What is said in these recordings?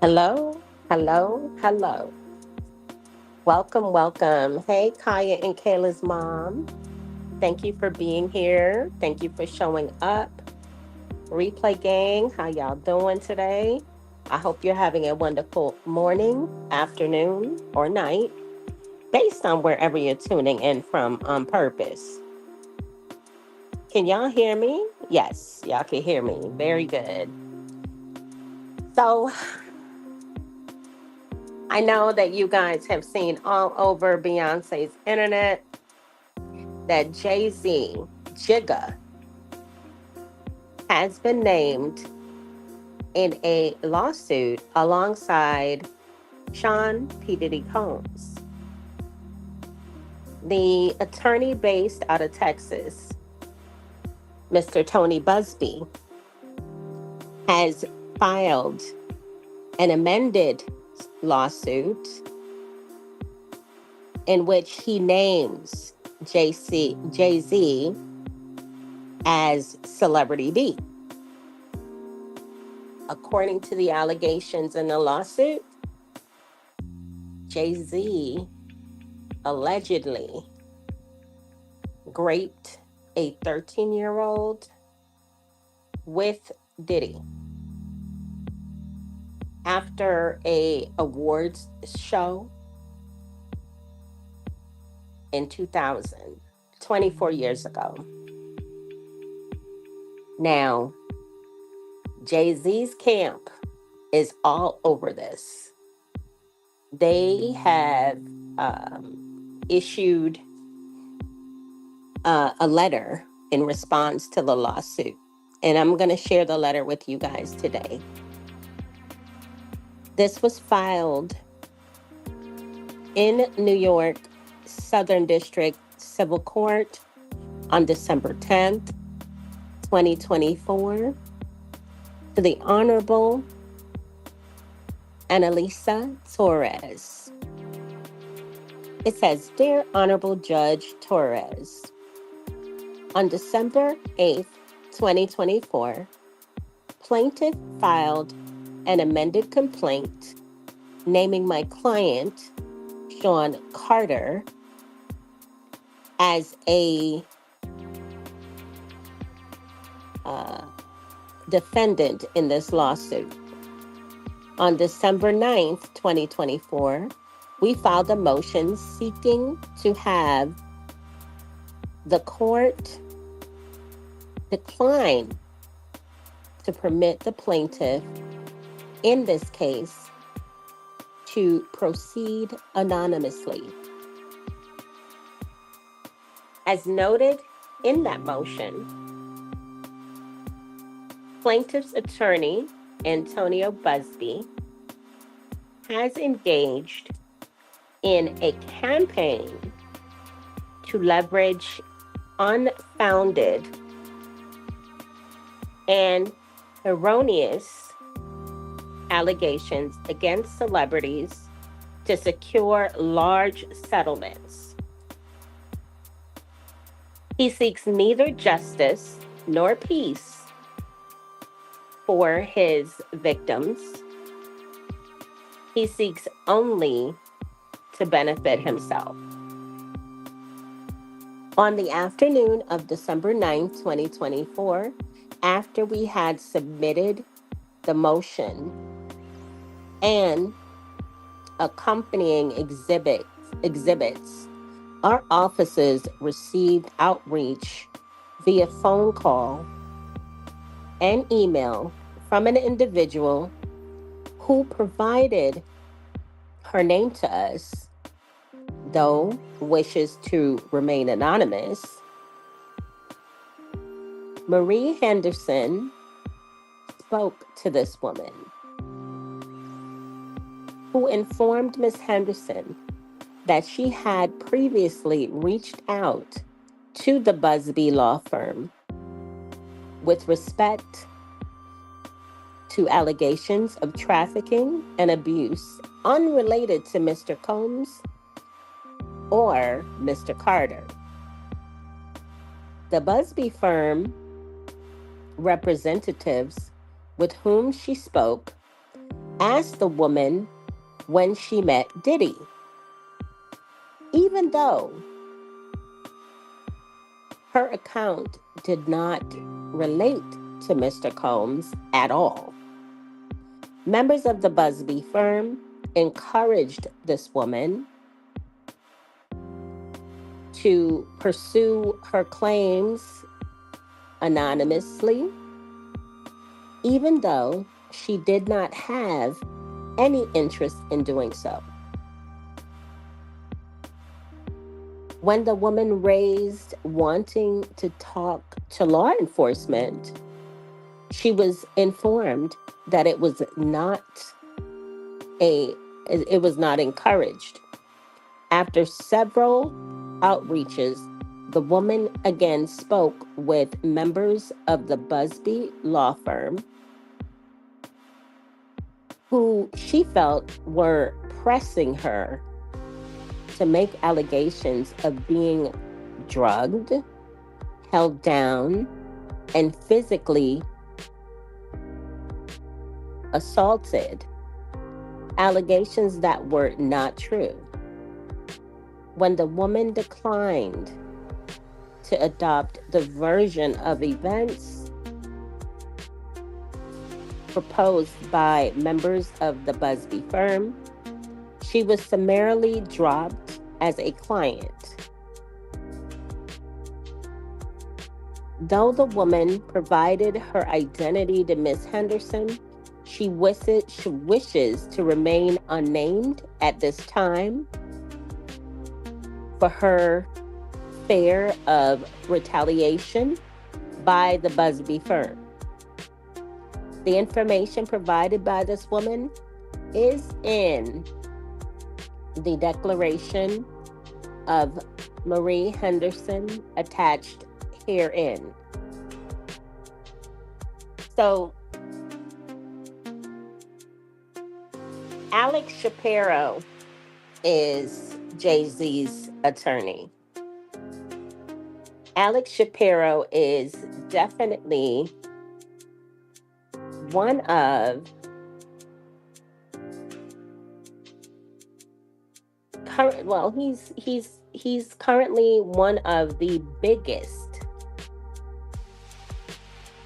Hello, hello, hello. Welcome, welcome. Hey, Kaya and Kayla's mom. Thank you for being here. Thank you for showing up. Replay gang, how y'all doing today? I hope you're having a wonderful morning, afternoon, or night, based on wherever you're tuning in from on purpose. Can y'all hear me? Yes, y'all can hear me. Very good. So, I know that you guys have seen all over Beyonce's internet that Jay Z, Jigga, has been named in a lawsuit alongside Sean P. Diddy Combs. The attorney based out of Texas, Mr. Tony Busby, has filed an amended lawsuit in which he names Jay Z as Celebrity D. According to the allegations in the lawsuit, Jay Z allegedly raped a 13-year-old with Diddy after a awards show in 2000, 24 years ago. Now, Jay-Z's camp is all over this. They have issued a letter in response to the lawsuit. And I'm going to share the letter with you guys today. This was filed in New York Southern District Civil Court on December 10th, 2024, to the Honorable Annalisa Torres. It says, Dear Honorable Judge Torres, on December 8th, 2024, plaintiff filed an amended complaint naming my client, Sean Carter, as a defendant in this lawsuit. On December 9th, 2024, we filed a motion seeking to have the court decline to permit the plaintiff in this case to proceed anonymously. As noted in that motion, plaintiff's attorney, Antonio Busby, has engaged in a campaign to leverage unfounded and erroneous allegations against celebrities to secure large settlements. He seeks neither justice nor peace for his victims. He seeks only to benefit himself. On the afternoon of December 9th, 2024, after we had submitted the motion and accompanying exhibits, our offices received outreach via phone call and email from an individual who provided her name to us, though wishes to remain anonymous. Marie Henderson spoke to this woman, who informed Ms. Henderson that she had previously reached out to the Busby law firm with respect to allegations of trafficking and abuse unrelated to Mr. Combs or Mr. Carter. The Busby firm representatives with whom she spoke asked the woman when she met Diddy, even though her account did not relate to Mr. Combs at all. Members of the Busby firm encouraged this woman to pursue her claims anonymously, even though she did not have any interest in doing so. When the woman raised wanting to talk to law enforcement, she was informed that it was not encouraged. After several outreaches, the woman again spoke with members of the Busby law firm who she felt were pressing her to make allegations of being drugged, held down, and physically assaulted, allegations that were not true. When the woman declined to adopt the version of events proposed by members of the Busby firm, she was summarily dropped as a client. Though the woman provided her identity to Ms. Henderson, she wishes to remain unnamed at this time for her fear of retaliation by the Busby firm. The information provided by this woman is in the declaration of Marie Henderson attached herein. So, Alex Shapiro is Jay-Z's attorney. Alex Shapiro is definitely one of he's currently one of the biggest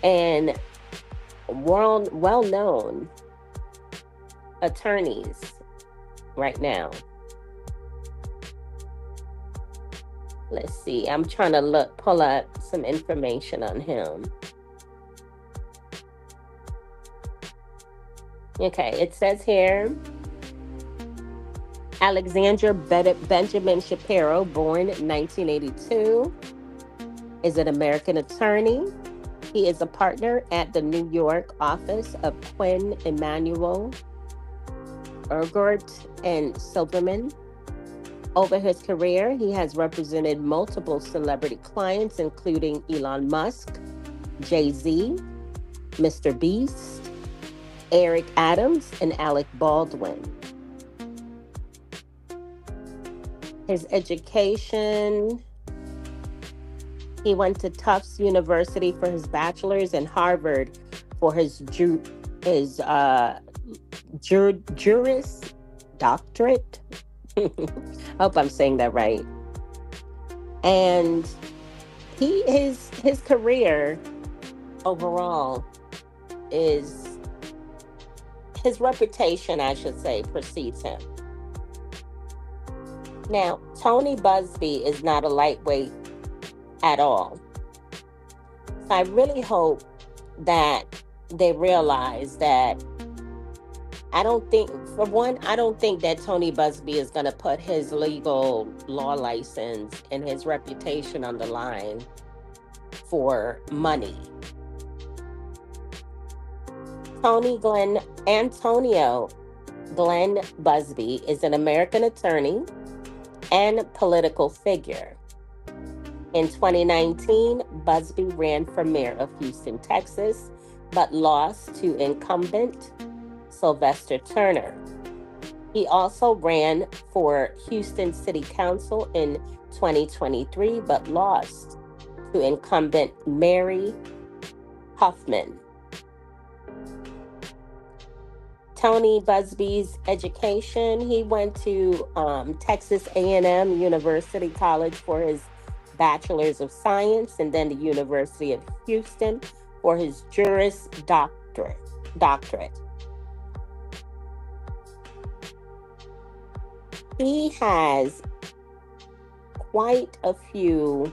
and well-known attorneys right now. Let's see. I'm trying to pull up some information on him. Okay, it says here, Alexander Benjamin Shapiro, born in 1982, is an American attorney. He is a partner at the New York office of Quinn Emanuel, Urquhart, and Silverman. Over his career, he has represented multiple celebrity clients, including Elon Musk, Jay-Z, Mr. Beast, Eric Adams, and Alec Baldwin. His education, he went to Tufts University for his bachelor's and Harvard for his Juris Doctorate. I hope I'm saying that right. And his career overall is, his reputation, I should say, precedes him. Now, Tony Busby is not a lightweight at all. So I really hope that they realize that I don't think that Tony Busby is going to put his legal law license and his reputation on the line for money. Antonio Glenn Busby is an American attorney and political figure. In 2019, Busby ran for mayor of Houston, Texas, but lost to incumbent Sylvester Turner. He also ran for Houston City Council in 2023, but lost to incumbent Mary Huffman. Tony Busby's education. He went to Texas A&M University College for his Bachelor's of Science, and then the University of Houston for his Juris Doctorate. Doctorate. He has quite a few.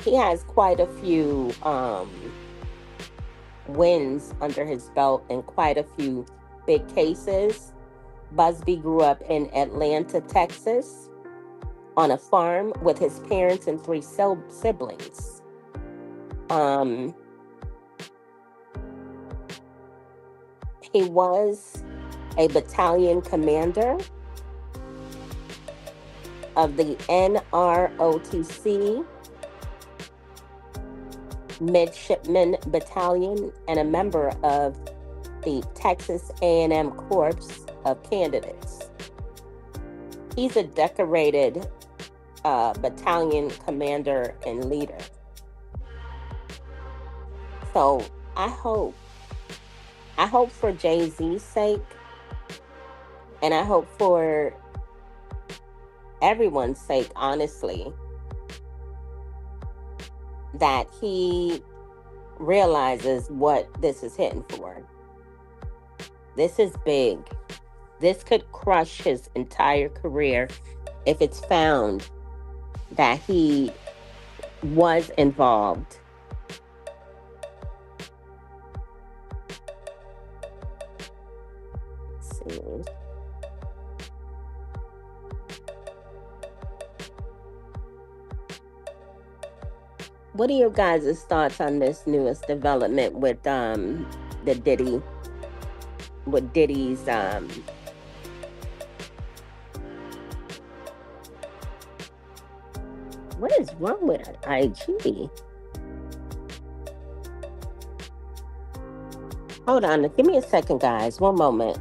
He has quite a few wins under his belt and quite a few big cases. Busby grew up in Atlanta, Texas, on a farm with his parents and three siblings. Um, he was a battalion commander of the NROTC Midshipman Battalion and a member of the Texas A&M Corps of Candidates. He's a decorated battalion commander and leader. So I hope for Jay-Z's sake, and I hope for everyone's sake, honestly, that he realizes what this is hitting for. This is big. This could crush his entire career if it's found that he was involved. Let's see. What are your guys' thoughts on this newest development with the Diddy, with Diddy's what is wrong with IG? Hold on, give me a second, guys. One moment.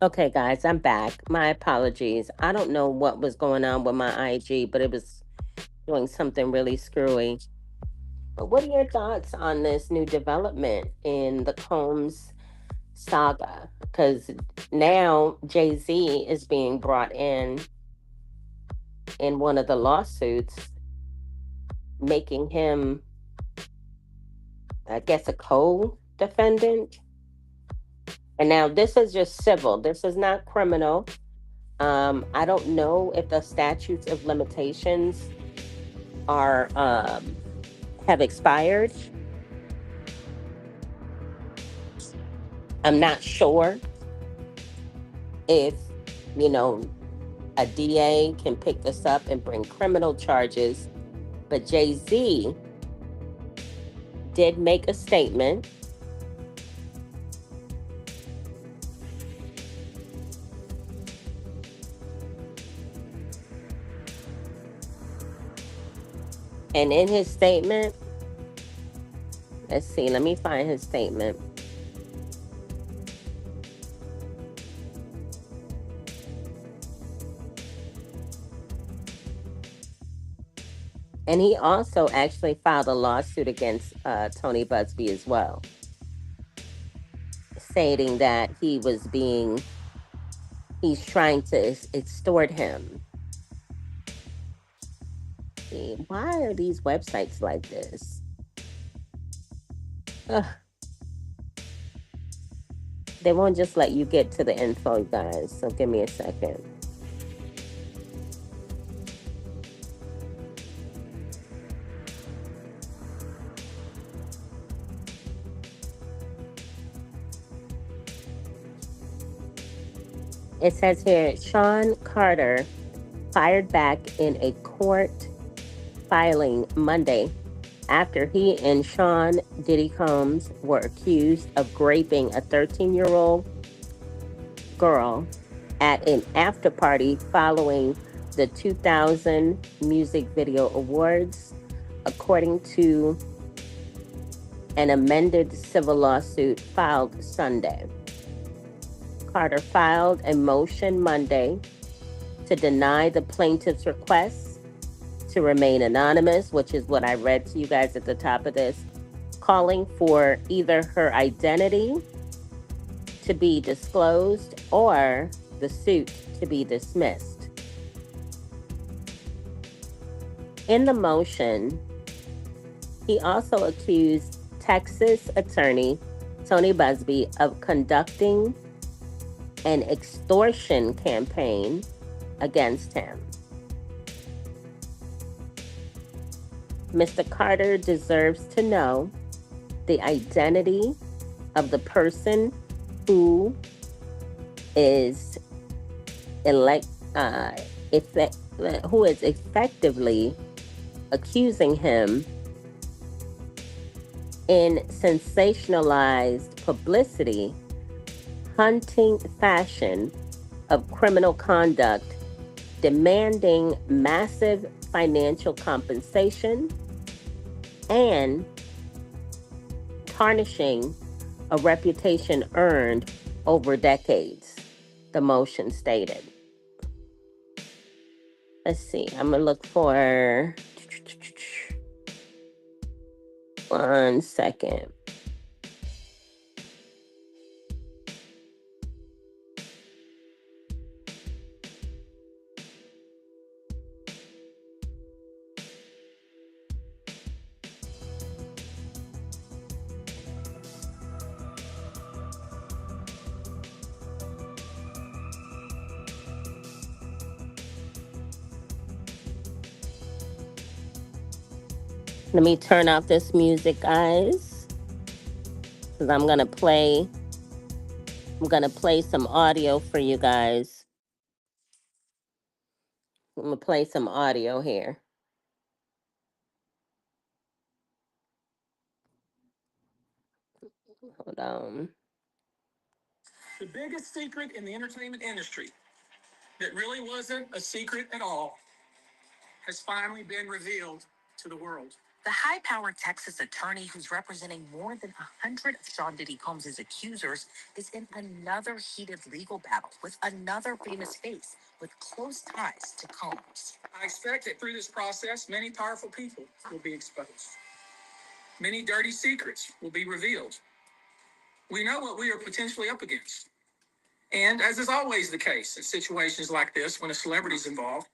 Okay, guys, I'm back. My apologies. I don't know what was going on with my IG, but it was doing something really screwy. But what are your thoughts on this new development in the Combs saga? Because now Jay-Z is being brought in one of the lawsuits, making him, I guess, a co-defendant. And now this is just civil. This is not criminal. I don't know if the statutes of limitations are have expired. I'm not sure if, you know, a DA can pick this up and bring criminal charges, but Jay-Z did make a statement. And in his statement, let's see, let me find his statement. And he also actually filed a lawsuit against Tony Busby as well, stating that he was being he's trying to extort him. See, why are these websites like this? Ugh, they won't just let you get to the info, guys. So give me a second. It says here Sean Carter fired back in a court filing Monday after he and Sean Diddy Combs were accused of graping a 13-year-old girl at an after party following the 2000 Music Video Awards, according to an amended civil lawsuit filed Sunday. Carter filed a motion Monday to deny the plaintiff's request to remain anonymous, which is what I read to you guys at the top of this, calling for either her identity to be disclosed or the suit to be dismissed. In the motion, he also accused Texas attorney Tony Busby of conducting an extortion campaign against him. Mr. Carter deserves to know the identity of the person who is who is effectively accusing him in sensationalized publicity, hunting fashion of criminal conduct, demanding massive financial compensation, and tarnishing a reputation earned over decades, the motion stated. Let's see, I'm gonna look for 1 second. Let me turn off this music, guys, because I'm gonna play some audio for you guys. I'm gonna play some audio here. Hold on. The biggest secret in the entertainment industry that really wasn't a secret at all has finally been revealed to the world. The high-powered Texas attorney who's representing more than 100 of Sean Diddy Combs' accusers is in another heated legal battle with another famous face with close ties to Combs. I expect that through this process, many powerful people will be exposed. Many dirty secrets will be revealed. We know what we are potentially up against. And as is always the case in situations like this, when a celebrity is involved,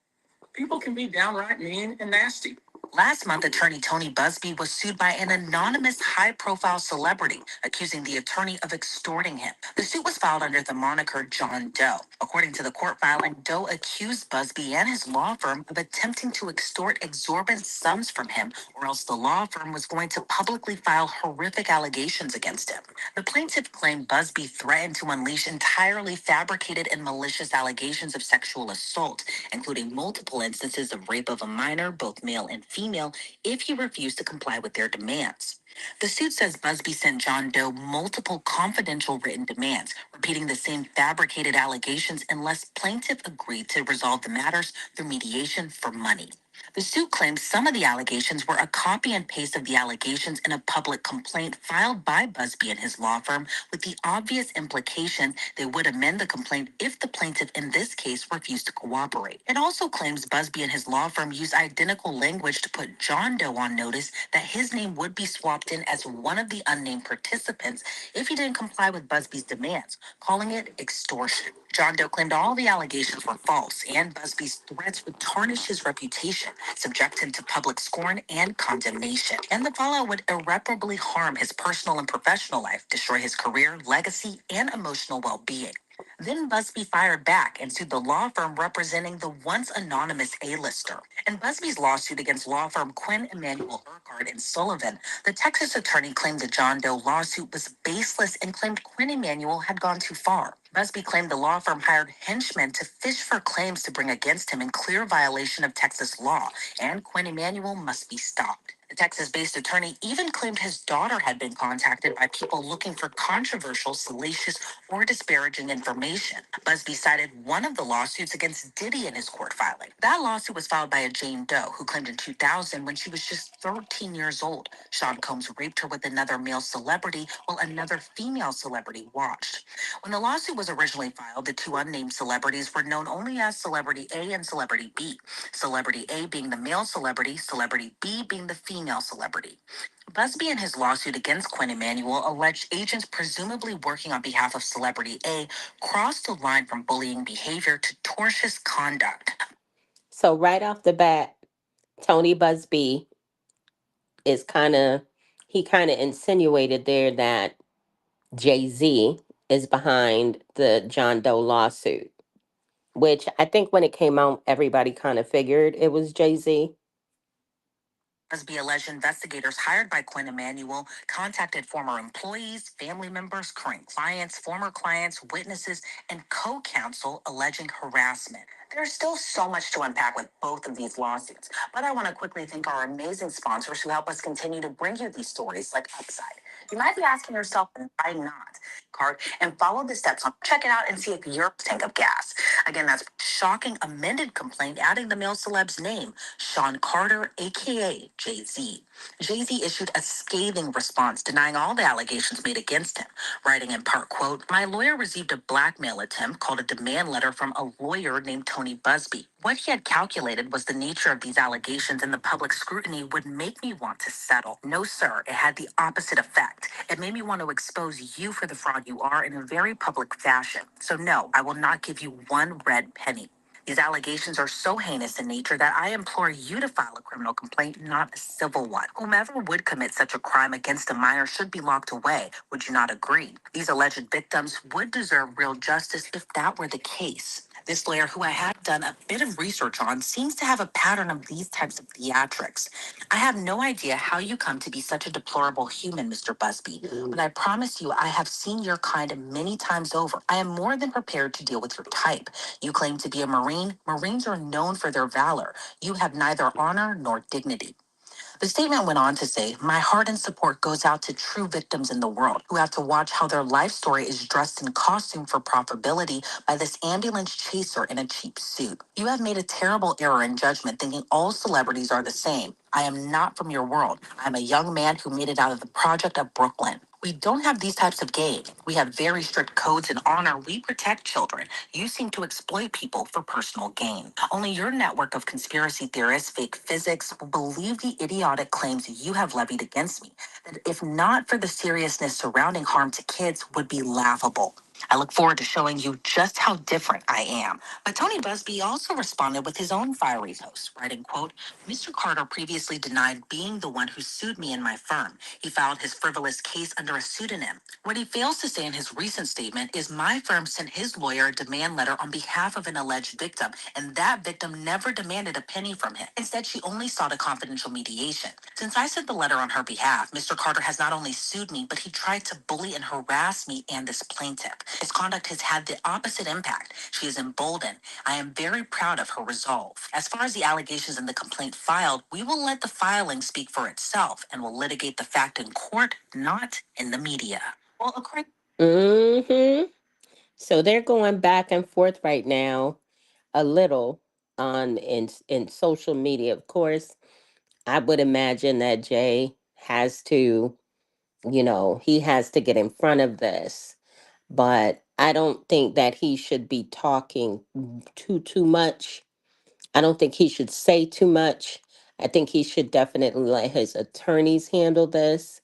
people can be downright mean and nasty. Last month, attorney Tony Busby was sued by an anonymous high-profile celebrity, accusing the attorney of extorting him. The suit was filed under the moniker John Doe. According to the court filing, Doe accused Busby and his law firm of attempting to extort exorbitant sums from him, or else the law firm was going to publicly file horrific allegations against him. The plaintiff claimed Busby threatened to unleash entirely fabricated and malicious allegations of sexual assault, including multiple instances of rape of a minor, both male and female, if he refused to comply with their demands. The suit says Busby sent John Doe multiple confidential written demands, repeating the same fabricated allegations unless plaintiff agreed to resolve the matters through mediation for money. The suit claims some of the allegations were a copy and paste of the allegations in a public complaint filed by Busby and his law firm, with the obvious implication they would amend the complaint if the plaintiff in this case refused to cooperate. It also claims Busby and his law firm used identical language to put John Doe on notice that his name would be swapped in as one of the unnamed participants if he didn't comply with Busby's demands, calling it extortion. John Doe claimed all the allegations were false, and Busby's threats would tarnish his reputation, subject him to public scorn and condemnation. And the fallout would irreparably harm his personal and professional life, destroy his career, legacy, and emotional well-being. Then Busby fired back and sued the law firm representing the once anonymous A-lister. In Busby's lawsuit against law firm Quinn Emanuel Urquhart and Sullivan, the Texas attorney claimed the John Doe lawsuit was baseless and claimed Quinn Emanuel had gone too far. Busby claimed the law firm hired henchmen to fish for claims to bring against him in clear violation of Texas law, and Quinn Emanuel must be stopped. The Texas-based attorney even claimed his daughter had been contacted by people looking for controversial, salacious, or disparaging information. Busby cited one of the lawsuits against Diddy in his court filing. That lawsuit was filed by a Jane Doe who claimed in 2000, when she was just 13 years old, Sean Combs raped her with another male celebrity while another female celebrity watched. When the lawsuit was originally filed, the two unnamed celebrities were known only as Celebrity A and Celebrity B. Celebrity A being the male celebrity, Celebrity B being the female celebrity. Busby in his lawsuit against Quinn Emanuel alleged agents presumably working on behalf of Celebrity A crossed the line from bullying behavior to tortious conduct. So right off the bat, Tony Busby is he kind of insinuated there that Jay-Z is behind the John Doe lawsuit, which I think when it came out, everybody kind of figured it was Jay-Z. Busby alleged investigators hired by Quinn Emanuel contacted former employees, family members, current clients, former clients, witnesses, and co-counsel alleging harassment. There's still so much to unpack with both of these lawsuits, but I want to quickly thank our amazing sponsors who help us continue to bring you these stories like Upside. You might be asking yourself, why not? Card and follow the steps on. Check it out and see if your tank of gas. Again, that's shocking amended complaint adding the male celeb's name, Sean Carter, aka Jay-Z. Jay-Z issued a scathing response denying all the allegations made against him, writing in part, quote, "My lawyer received a blackmail attempt called a demand letter from a lawyer named Tony Busby. What he had calculated was the nature of these allegations and the public scrutiny would make me want to settle. No, sir, it had the opposite effect. It made me want to expose you for the fraud you are in a very public fashion. So no, I will not give you one red penny. These allegations are so heinous in nature that I implore you to file a criminal complaint, not a civil one. Whomever would commit such a crime against a minor should be locked away. Would you not agree? These alleged victims would deserve real justice if that were the case." This lawyer, who I have done a bit of research on, seems to have a pattern of these types of theatrics. I have no idea how you come to be such a deplorable human, Mr. Busby, but I promise you I have seen your kind many times over. I am more than prepared to deal with your type. You claim to be a Marine. Marines are known for their valor. You have neither honor nor dignity. The statement went on to say, "My heart and support goes out to true victims in the world who have to watch how their life story is dressed in costume for profitability by this ambulance chaser in a cheap suit. You have made a terrible error in judgment thinking all celebrities are the same. I am not from your world. I'm a young man who made it out of the project of Brooklyn. We don't have these types of games. We have very strict codes and honor. We protect children. You seem to exploit people for personal gain. Only your network of conspiracy theorists, fake physics, will believe the idiotic claims you have levied against me, that if not for the seriousness surrounding harm to kids, would be laughable. I look forward to showing you just how different I am." But Tony Busby also responded with his own fiery post, writing, quote, "Mr. Carter previously denied being the one who sued me and my firm. He filed his frivolous case under a pseudonym. What he fails to say in his recent statement is my firm sent his lawyer a demand letter on behalf of an alleged victim, and that victim never demanded a penny from him. Instead, she only sought a confidential mediation. Since I sent the letter on her behalf, Mr. Carter has not only sued me, but he tried to bully and harass me and this plaintiff. His conduct has had the opposite impact. She is emboldened. I am very proud of her resolve. As far as the allegations in the complaint filed, we will let the filing speak for itself and will litigate the fact in court, not in the media." Well, according. Mm-hmm. So they're going back and forth right now a little on in social media. Of course, I would imagine that Jay has to, he has to get in front of this, but I don't think that he should be talking too much. I don't think he should say too much. I think he should definitely let his attorneys handle this,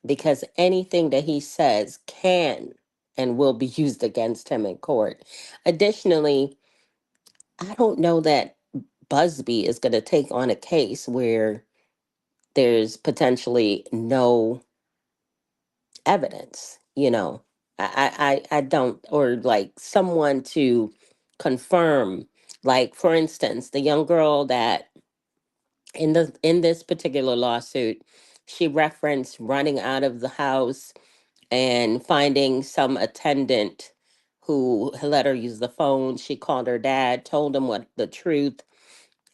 because anything that he says can and will be used against him in court. Additionally, I don't know that Busby is going to take on a case where there's potentially no evidence, I don't, or like someone to confirm. Like, for instance, the young girl that in this particular lawsuit, she referenced running out of the house and finding some attendant who let her use the phone. She called her dad, told him what the truth,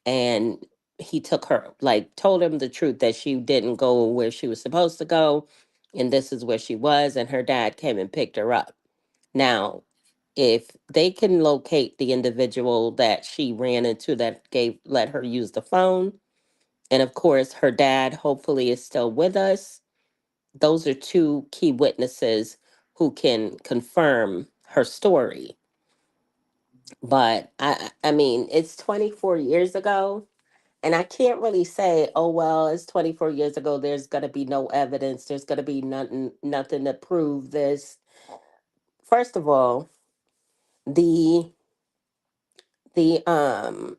and he took her, like, told him the truth that she didn't go where she was supposed to go, and this is where she was, and her dad came and picked her up. Now, if they can locate the individual that she ran into that gave let her use the phone, and of course her dad hopefully is still with us, those are two key witnesses who can confirm her story. But I mean, it's 24 years ago, and I can't really say, oh well, it's 24 years ago, there's going to be no evidence, there's going to be nothing to prove this. First of all, the the um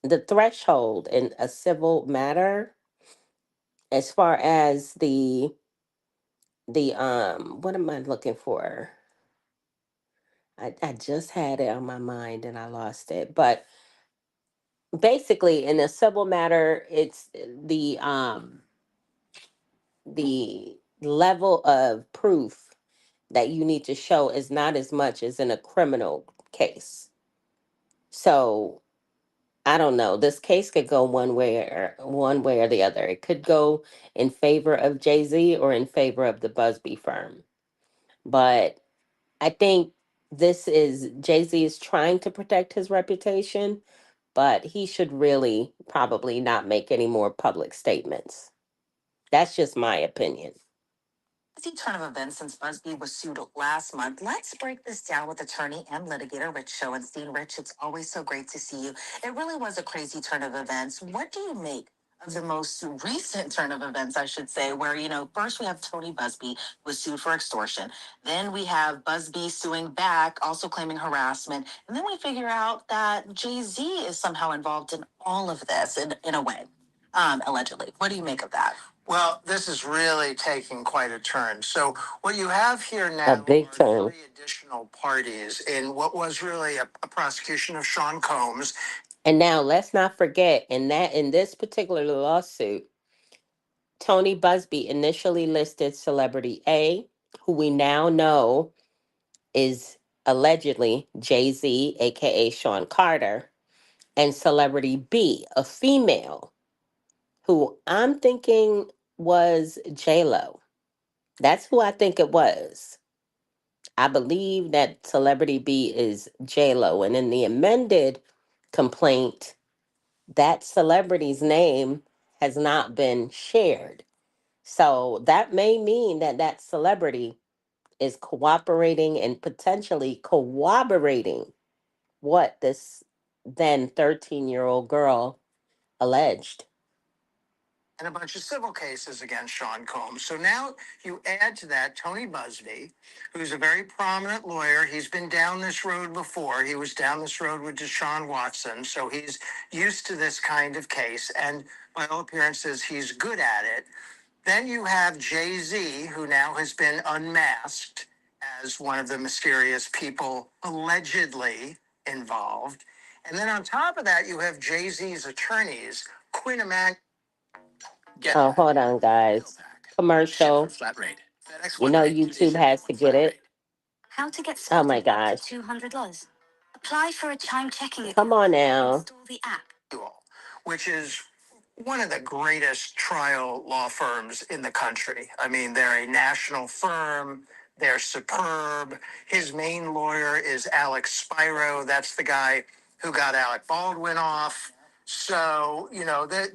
the threshold in a civil matter, as far as the what am I looking for? I just had it on my mind and I lost it. But basically, in a civil matter, it's the level of proof that you need to show is not as much as in a criminal case. So I don't know. This case could go one way or the other. It could go in favor of Jay Z or in favor of the Busby firm. But I think this is Jay Z is trying to protect his reputation, but he should really probably not make any more public statements. That's just my opinion. Busy turn of events since Busby was sued last month. Let's break this down with attorney and litigator Rich Schoenstein. Rich, it's always so great to see you. It really was a crazy turn of events. What do you make of the most recent turn of events, I should say, where, first we have Tony Busby, who was sued for extortion. Then we have Busby suing back, also claiming harassment. And then we figure out that Jay-Z is somehow involved in all of this in a way, allegedly. What do you make of that? Well, this is really taking quite a turn. So, what you have here A now big are turn. three additional parties in what was really a prosecution of Sean Combs. And now let's not forget, in this particular lawsuit, Tony Busby initially listed celebrity A, who we now know is allegedly Jay-Z, aka Sean Carter, and celebrity B, a female, who I'm thinking was J Lo. That's who I think it was. I believe that celebrity B is J Lo, and in the amended complaint, that celebrity's name has not been shared. So that may mean that that celebrity is cooperating and potentially corroborating what this then 13-year-old girl alleged. And a bunch of civil cases against Sean Combs. So now you add to that Tony Busby, who's a very prominent lawyer. He's been down this road before. He was down this road with Deshaun Watson. So he's used to this kind of case. And by all appearances, he's good at it. Then you have Jay-Z, who now has been unmasked as one of the mysterious people allegedly involved. And then on top of that, you have Jay-Z's attorneys, Quinn Emanuel. Oh, hold on, guys. Commercial. Flat rate. FedEx You One know Rate. YouTube has to get it. How to get Oh my started with up to gosh. $200. Apply for a chime checking account. Come on now. Install the app. Which is one of the greatest trial law firms in the country. I mean, they're a national firm. They're superb. His main lawyer is Alex Spiro. That's the guy who got Alec Baldwin off. So,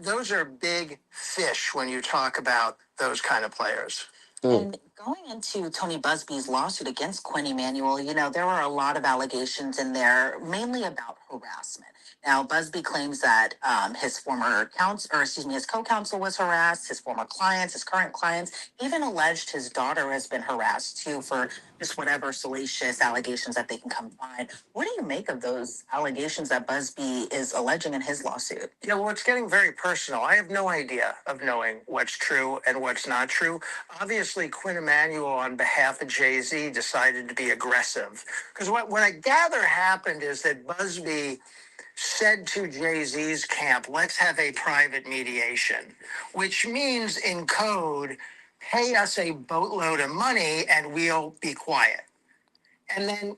those are big fish when you talk about those kind of players. And going into Tony Busby's lawsuit against Quinn Emanuel, there were a lot of allegations in there, mainly about harassment. Now, Busby claims that his former counsel, or excuse me, his co-counsel was harassed, his former clients, his current clients, even alleged his daughter has been harassed too for just whatever salacious allegations that they can come find. What do you make of those allegations that Busby is alleging in his lawsuit? Yeah, well, it's getting very personal. I have no idea of knowing what's true and what's not true. Obviously, Quinn Emanuel, on behalf of Jay-Z, decided to be aggressive. Because what I gather happened is that Busby said to Jay-Z's camp, let's have a private mediation, which means in code, pay us a boatload of money and we'll be quiet. And then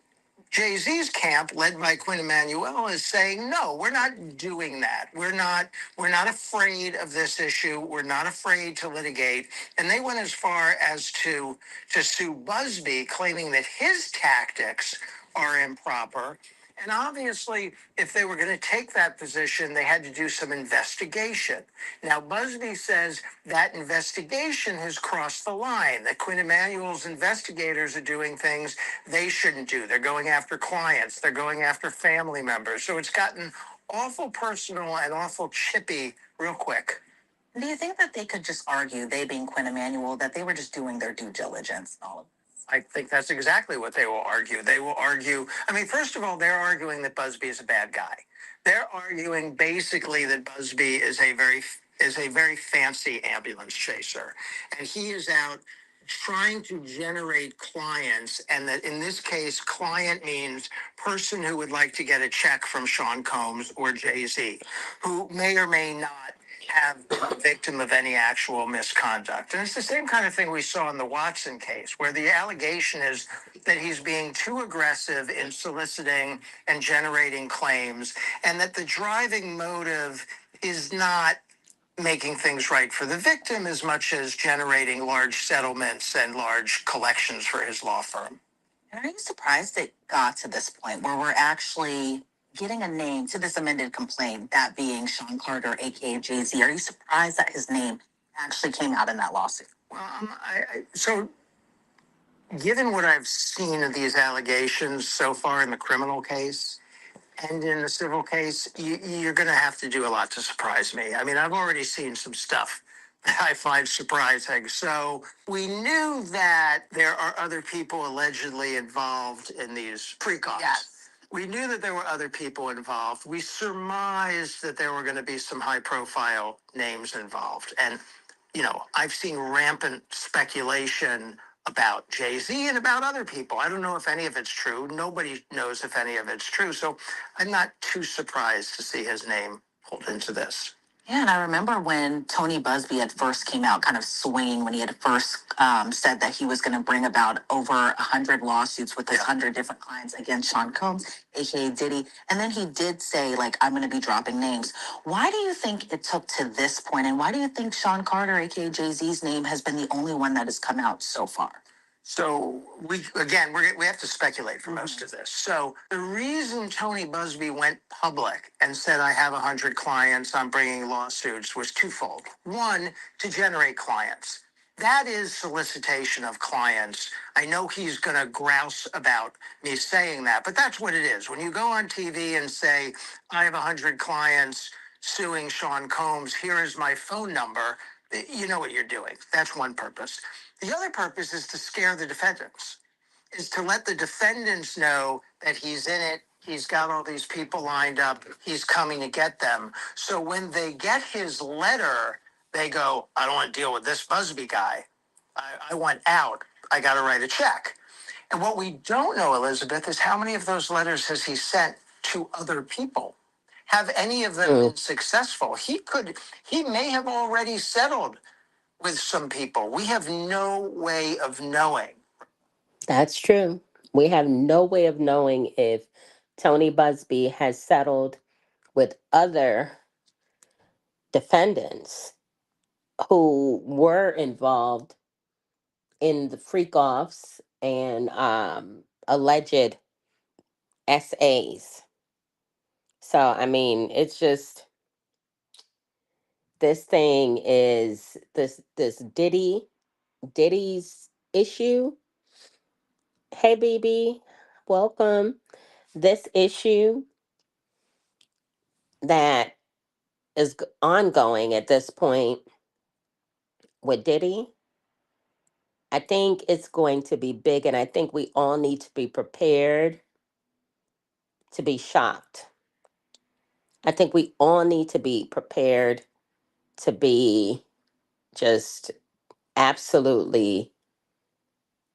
Jay-Z's camp, led by Quinn Emanuel, is saying, no, we're not doing that. We're not afraid of this issue. We're not afraid to litigate. And they went as far as to sue Busby, claiming that his tactics are improper. And obviously, if they were going to take that position, they had to do some investigation. Now, Busby says that investigation has crossed the line, that Quinn Emanuel's investigators are doing things they shouldn't do. They're going after clients, they're going after family members. So it's gotten awful personal and awful chippy real quick. Do you think that they could just argue, they being Quinn Emanuel, that they were just doing their due diligence and all of this? I think that's exactly what they will argue. They will argue, first of all, they're arguing that Busby is a bad guy. They're arguing basically that Busby is a very fancy ambulance chaser. And he is out trying to generate clients, and that in this case, client means person who would like to get a check from Sean Combs or Jay-Z, who may or may not have been a victim of any actual misconduct. And it's the same kind of thing we saw in the Watson case, where the allegation is that he's being too aggressive in soliciting and generating claims, and that the driving motive is not making things right for the victim as much as generating large settlements and large collections for his law firm. And are you surprised it got to this point where we're actually getting a name to this amended complaint, that being Sean Carter, aka Jay-Z? Are you surprised that his name actually came out in that lawsuit? Well, so given what I've seen of these allegations so far in the criminal case, and in the civil case, you're going to have to do a lot to surprise me. I've already seen some stuff that I find surprising. So we knew that there are other people allegedly involved in these freak-offs. Yes. We knew that there were other people involved. We surmised that there were going to be some high-profile names involved. And, I've seen rampant speculation about Jay-Z and about other people. I don't know if any of it's true. Nobody knows if any of it's true. So I'm not too surprised to see his name pulled into this. Yeah, and I remember when Tony Busby had first came out kind of swinging when he had first said that he was going to bring about over 100 lawsuits with his 100 different clients against Sean Combs, aka Diddy. And then he did say, I'm going to be dropping names. Why do you think it took to this point? And why do you think Sean Carter, aka Jay-Z's name, has been the only one that has come out so far? So we have to speculate for most of this. So the reason Tony Busby went public and said, I have 100 clients, I'm bringing lawsuits, was twofold. One, to generate clients. That is solicitation of clients. I know he's going to grouse about me saying that, but that's what it is. When you go on TV and say, I have 100 clients suing Sean Combs, here is my phone number, you know what you're doing. That's one purpose. The other purpose is to scare the defendants, is to let the defendants know that he's in it. He's got all these people lined up. He's coming to get them. So when they get his letter, they go, I don't want to deal with this Busby guy. I want out. I got to write a check. And what we don't know, Elizabeth, is how many of those letters has he sent to other people? Have any of them been successful? He may have already settled with some people. We have no way of knowing. That's true. We have no way of knowing if Tony Busby has settled with other defendants who were involved in the freak offs and alleged SAs So, I mean, it's just this thing is this Diddy's issue. Hey, BB, welcome. This issue that is ongoing at this point with Diddy, I think it's going to be big, and I think we all need to be prepared to be shocked. I think we all need to be prepared to be just absolutely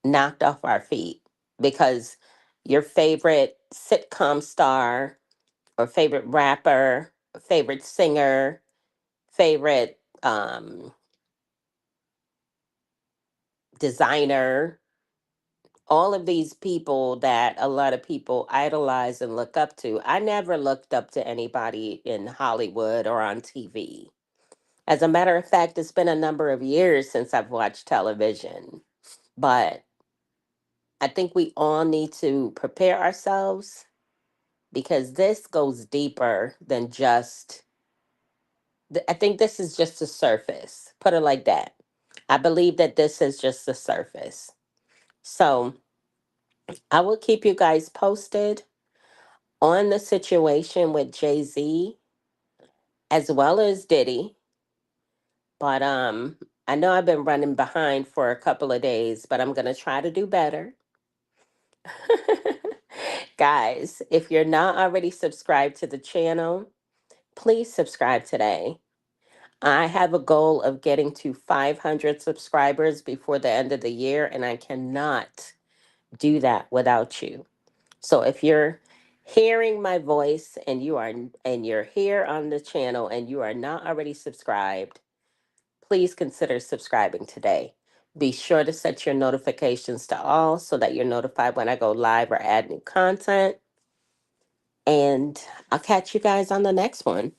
knocked off our feet because your favorite sitcom star or favorite rapper, favorite singer, favorite designer, all of these people that a lot of people idolize and look up to. I never looked up to anybody in Hollywood or on TV. As a matter of fact, it's been a number of years since I've watched television. But I think we all need to prepare ourselves because this goes deeper than just, I think this is just the surface. Put it like that. I believe that this is just the surface. So I will keep you guys posted on the situation with Jay Z as well as Diddy. But I know I've been running behind for a couple of days, but I'm gonna try to do better. Guys, if you're not already subscribed to the channel, please subscribe today. I have a goal of getting to 500 subscribers before the end of the year, and I cannot do that without you. So if you're hearing my voice and you're here on the channel and you are not already subscribed, please consider subscribing today. Be sure to set your notifications to all so that you're notified when I go live or add new content. And I'll catch you guys on the next one.